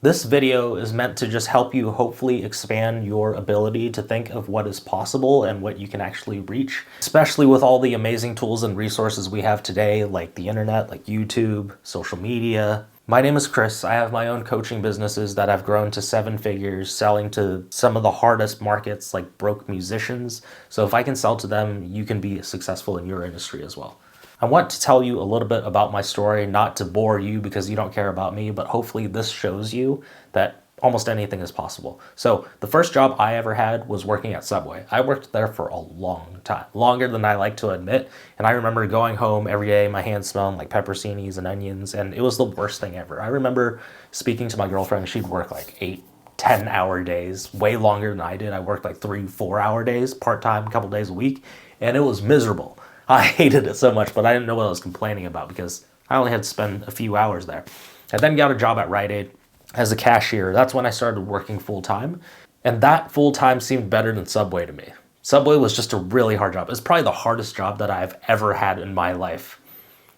This video is meant to just help you hopefully expand your ability to think of what is possible and what you can actually reach, especially with all the amazing tools and resources we have today, like the internet, like YouTube, social media. My name is Chris. I have my own coaching businesses that I've grown to 7 figures, selling to some of the hardest markets like broke musicians. So if I can sell to them, you can be successful in your industry as well. I want to tell you a little bit about my story, not to bore you because you don't care about me, but hopefully this shows you that almost anything is possible. So the first job I ever had was working at Subway. I worked there for a long time, longer than I like to admit. And I remember going home every day, my hands smelling like pepperoncinis and onions, and it was the worst thing ever. I remember speaking to my girlfriend, she'd work like 8-10 hour days, way longer than I did. I worked like 3-4 hour days, part-time, a couple days a week, and it was miserable. I hated it so much, but I didn't know what I was complaining about because I only had to spend a few hours there. I then got a job at Rite Aid as a cashier. That's when I started working full-time, and that full-time seemed better than Subway to me. Subway was just a really hard job. It's probably the hardest job that I've ever had in my life,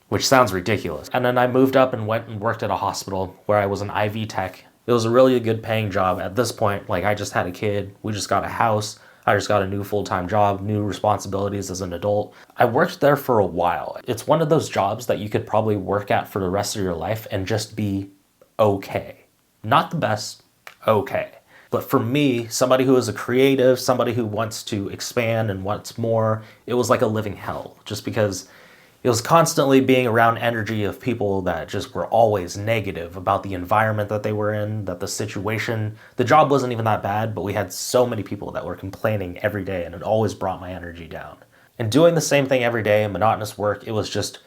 which sounds ridiculous. And then I moved up and went and worked at a hospital where I was an IV tech. It was a really good paying job. At this point, like, I just had a kid, we just got a house, I just got a new full-time job, new responsibilities as an adult. I worked there for a while. It's one of those jobs that you could probably work at for the rest of your life and just be okay. Not the best, okay. But for me, somebody who is a creative, somebody who wants to expand and wants more, it was like a living hell, just because it was constantly being around energy of people that just were always negative about the environment that they were in, that the situation, the job wasn't even that bad, but we had so many people that were complaining every day, and it always brought my energy down. And doing the same thing every day, monotonous work, it was just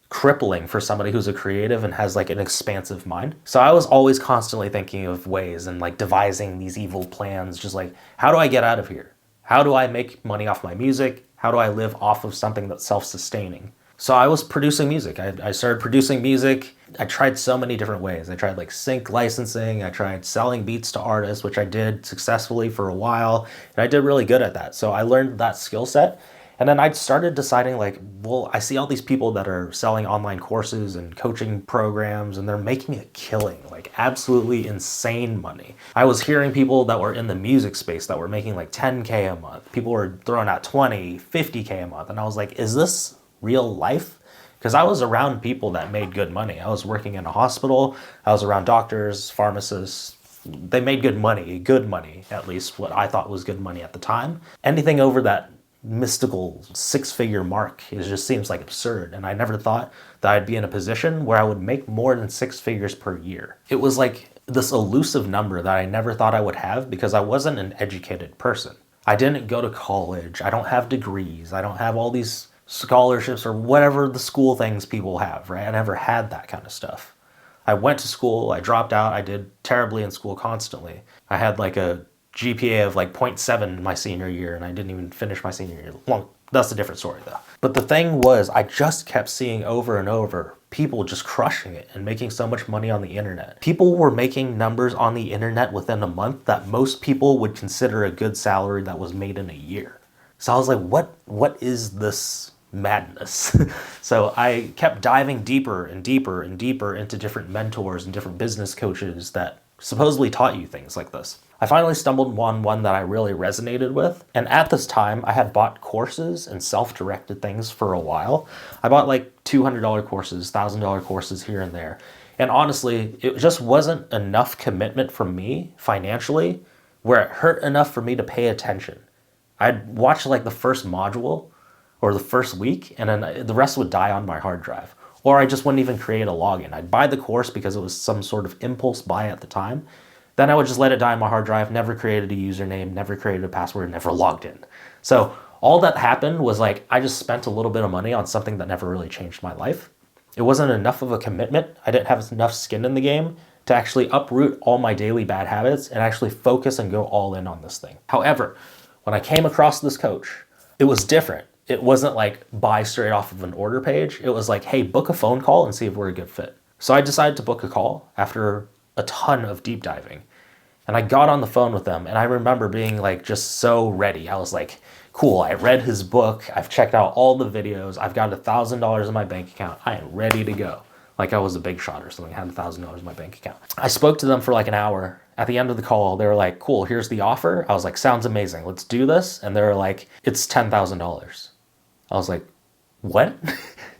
crippling for somebody who's a creative and has like an expansive mind. So I was always constantly thinking of ways and like devising these evil plans, just like, how do I get out of here? How do I make money off my music? How do I live off of something that's self-sustaining? So I was producing music. I started producing music. I tried so many different ways. I tried like sync licensing. I tried selling beats to artists, which I did successfully for a while. And I did really good at that. So I learned that skill set. And then I started deciding like, well, I see all these people that are selling online courses and coaching programs, and they're making a killing, like absolutely insane money. I was hearing people that were in the music space that were making like 10K a month. People were throwing out 20, 50K a month. And I was like, is this real life? Because I was around people that made good money. I was working in a hospital. I was around doctors, pharmacists. They made good money, at least what I thought was good money at the time. Anything over that mystical 6-figure mark, it just seems like absurd. And I never thought that I'd be in a position where I would make more than 6 figures per year. It was like this elusive number that I never thought I would have because I wasn't an educated person. I didn't go to college. I don't have degrees. I don't have all these scholarships or whatever the school things people have, right? I never had that kind of stuff. I went to school, I dropped out, I did terribly in school constantly. I had like a GPA of like 0.7 my senior year, and I didn't even finish my senior year. Well, that's a different story though. But the thing was, I just kept seeing over and over people just crushing it and making so much money on the internet. People were making numbers on the internet within a month that most people would consider a good salary that was made in a year. So I was like, what is this madness? So I kept diving deeper and deeper and deeper into different mentors and different business coaches that supposedly taught you things like this. I finally stumbled on one that I really resonated with. And at this time, I had bought courses and self-directed things for a while. I bought like $200 courses, $1,000 courses here and there. And honestly, it just wasn't enough commitment from me financially where it hurt enough for me to pay attention. I'd watch like the first module or the first week, and then the rest would die on my hard drive. Or I just wouldn't even create a login. I'd buy the course because it was some sort of impulse buy at the time. Then I would just let it die on my hard drive, never created a username, never created a password, never logged in. So all that happened was like, I just spent a little bit of money on something that never really changed my life. It wasn't enough of a commitment. I didn't have enough skin in the game to actually uproot all my daily bad habits and actually focus and go all in on this thing. However, when I came across this coach, it was different. It wasn't like buy straight off of an order page. It was like, hey, book a phone call and see if we're a good fit. So I decided to book a call after a ton of deep diving. And I got on the phone with them, and I remember being like just so ready. I was like, cool, I read his book. I've checked out all the videos. I've got $1,000 in my bank account. I am ready to go. Like I was a big shot or something. I had $1,000 in my bank account. I spoke to them for like an hour. At the end of the call, they were like, cool, here's the offer. I was like, sounds amazing. Let's do this. And they were like, it's $10,000. I was like, what?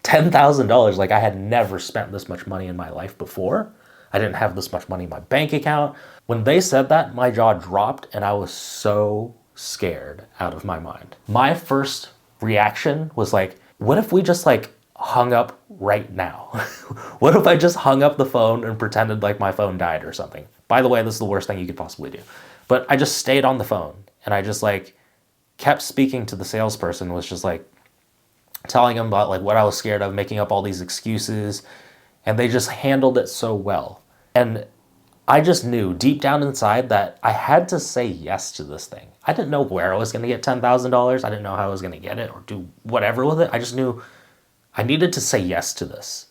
$10,000? Like I had never spent this much money in my life before. I didn't have this much money in my bank account. When they said that, my jaw dropped and I was so scared out of my mind. My first reaction was like, what if we just like hung up right now? What if I just hung up the phone and pretended like my phone died or something? By the way, this is the worst thing you could possibly do. But I just stayed on the phone and I just like kept speaking to the salesperson, was just like telling him about like what I was scared of, making up all these excuses, and they just handled it so well. And I just knew deep down inside that I had to say yes to this thing. I didn't know where I was going to get $10,000. I didn't know how I was going to get it or do whatever with it. I just knew I needed to say yes to this.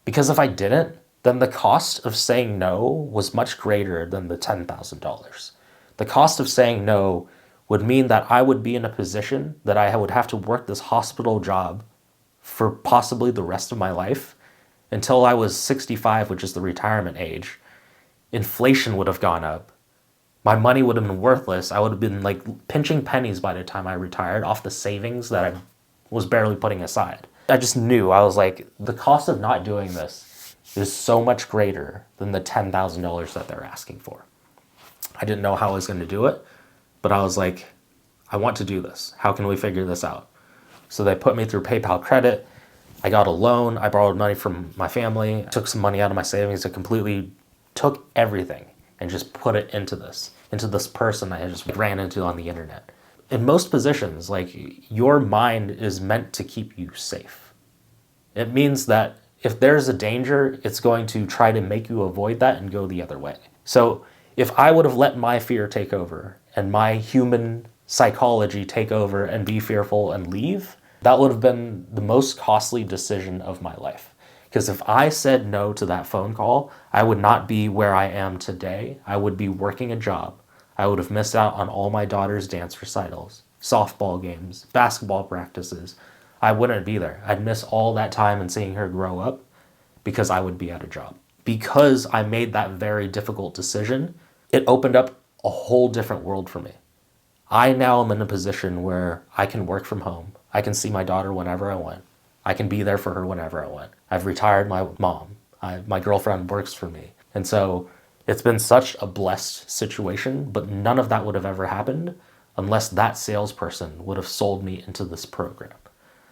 Because if I didn't, then the cost of saying no was much greater than the $10,000. The cost of saying no would mean that I would be in a position that I would have to work this hospital job for possibly the rest of my life until I was 65, which is the retirement age. Inflation would have gone up. My money would have been worthless. I would have been like pinching pennies by the time I retired off the savings that I was barely putting aside. I just knew, I was like, the cost of not doing this is so much greater than the $10,000 that they're asking for. I didn't know how I was going to do it, but I was like, I want to do this. How can we figure this out? So they put me through PayPal credit. I got a loan. I borrowed money from my family. I took some money out of my savings. I completely took everything and just put it into this person I just ran into on the internet. In most positions, like, your mind is meant to keep you safe. It means that if there's a danger, it's going to try to make you avoid that and go the other way. So if I would have let my fear take over and my human psychology take over and be fearful and leave, that would have been the most costly decision of my life. Because if I said no to that phone call, I would not be where I am today. I would be working a job. I would have missed out on all my daughter's dance recitals, softball games, basketball practices. I wouldn't be there. I'd miss all that time and seeing her grow up because I would be at a job. Because I made that very difficult decision, it opened up a whole different world for me. I now am in a position where I can work from home. I can see my daughter whenever I want. I can be there for her whenever I want. I've retired my mom. My girlfriend works for me. And so it's been such a blessed situation, but none of that would have ever happened unless that salesperson would have sold me into this program.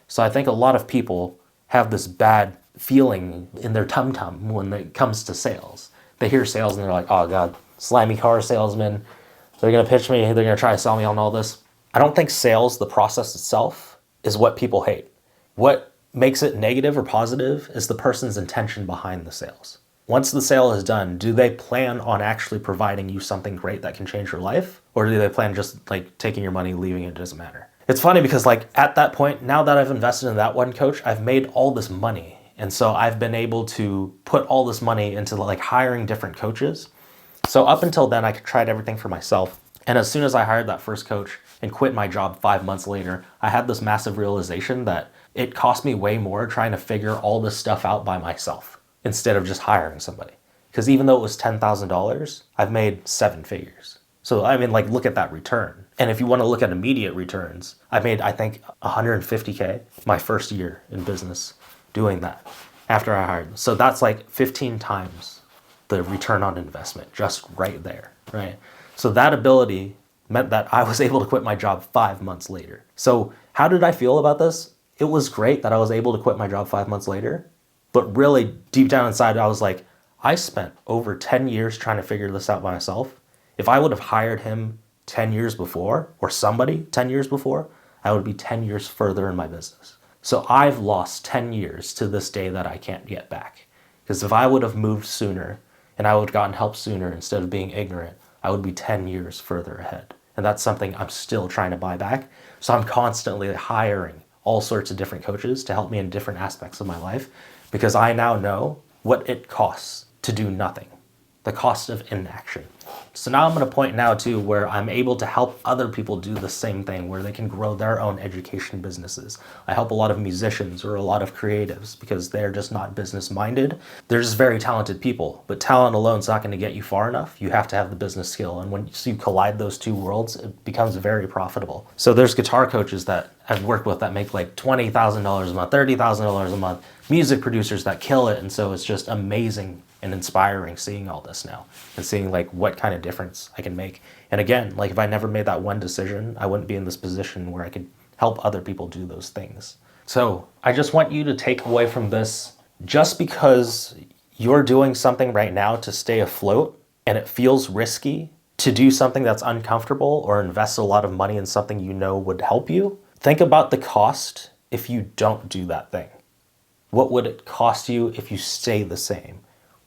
So I think a lot of people have this bad feeling in their tum-tum when it comes to sales. They hear sales and they're like, oh God, slimy car salesman. They're going to pitch me. They're going to try to sell me on all this. I don't think sales, the process itself, is what people hate. What makes it negative or positive is the person's intention behind the sales. Once the sale is done, do they plan on actually providing you something great that can change your life? Or do they plan just like taking your money, leaving it, doesn't matter? It's funny because like at that point, now that I've invested in that one coach, I've made all this money. And so I've been able to put all this money into like hiring different coaches. So up until then, I tried everything for myself. And as soon as I hired that first coach and quit my job 5 months later, I had this massive realization that it cost me way more trying to figure all this stuff out by myself instead of just hiring somebody. Because even though it was $10,000, I've made 7 figures. So I mean, like, look at that return. And if you want to look at immediate returns, I made, I think, $150K my first year in business doing that after I hired them. So that's like 15 times the return on investment just right there, right? So that ability meant that I was able to quit my job 5 months later. So how did I feel about this? It was great that I was able to quit my job 5 months later, but really deep down inside, I was like, I spent over 10 years trying to figure this out by myself. If I would have hired him 10 years before, or somebody 10 years before, I would be 10 years further in my business. So I've lost 10 years to this day that I can't get back. Because if I would have moved sooner and I would have gotten help sooner instead of being ignorant, I would be 10 years further ahead. And that's something I'm still trying to buy back. So I'm constantly hiring all sorts of different coaches to help me in different aspects of my life because I now know what it costs to do nothing, the cost of inaction. So now I'm at a point now too where I'm able to help other people do the same thing, where they can grow their own education businesses. I help a lot of musicians or a lot of creatives because they're just not business minded. They're just very talented people, but talent alone is not going to get you far enough. You have to have the business skill. And once you collide those two worlds, it becomes very profitable. So there's guitar coaches that I've worked with that make like $20,000 a month, $30,000 a month, music producers that kill it. And so it's just amazing and inspiring seeing all this now and seeing like what kind of difference I can make. And again, like if I never made that one decision, I wouldn't be in this position where I could help other people do those things. So I just want you to take away from this, just because you're doing something right now to stay afloat and it feels risky to do something that's uncomfortable or invest a lot of money in something you know would help you, think about the cost if you don't do that thing. What would it cost you if you stay the same?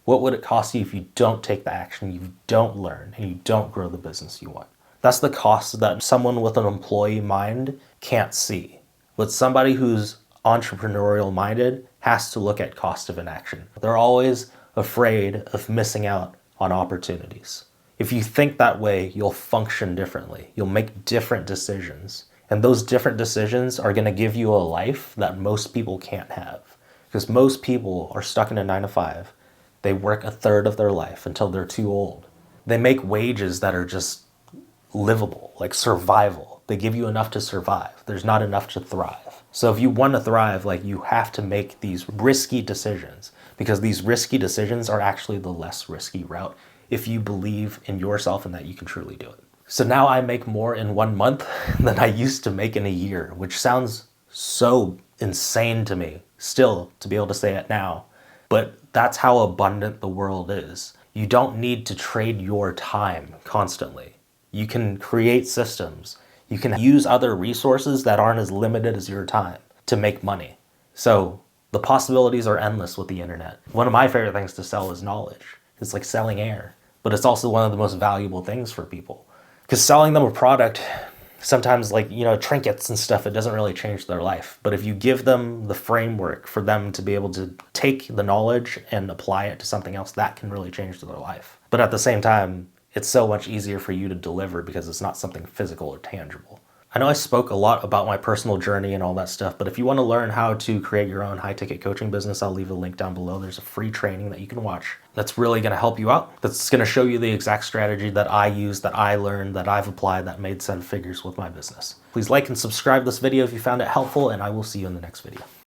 What would it cost you if you don't take the action, you don't learn, and you don't grow the business you want? That's the cost that someone with an employee mind can't see. But somebody who's entrepreneurial minded has to look at cost of inaction. They're always afraid of missing out on opportunities. If you think that way, you'll function differently. You'll make different decisions. And those different decisions are going to give you a life that most people can't have. Because most people are stuck in a 9-to-5. They work a third of their life until they're too old. They make wages that are just livable, like survival. They give you enough to survive. There's not enough to thrive. So if you want to thrive, like you have to make these risky decisions, because these risky decisions are actually the less risky route if you believe in yourself and that you can truly do it. So now I make more in 1 month than I used to make in a year, which sounds so insane to me still to be able to say it now. But that's how abundant the world is. You don't need to trade your time constantly. You can create systems. You can use other resources that aren't as limited as your time to make money. So the possibilities are endless with the internet. One of my favorite things to sell is knowledge. It's like selling air, but it's also one of the most valuable things for people. Because selling them a product, sometimes like, trinkets and stuff, it doesn't really change their life. But if you give them the framework for them to be able to take the knowledge and apply it to something else, that can really change their life. But at the same time, it's so much easier for you to deliver because it's not something physical or tangible. I know I spoke a lot about my personal journey and all that stuff, but if you want to learn how to create your own high-ticket coaching business, I'll leave a link down below. There's a free training that you can watch that's really going to help you out. That's going to show you the exact strategy that I use, that I learned, that I've applied, that made 7 figures with my business. Please like and subscribe this video if you found it helpful, and I will see you in the next video.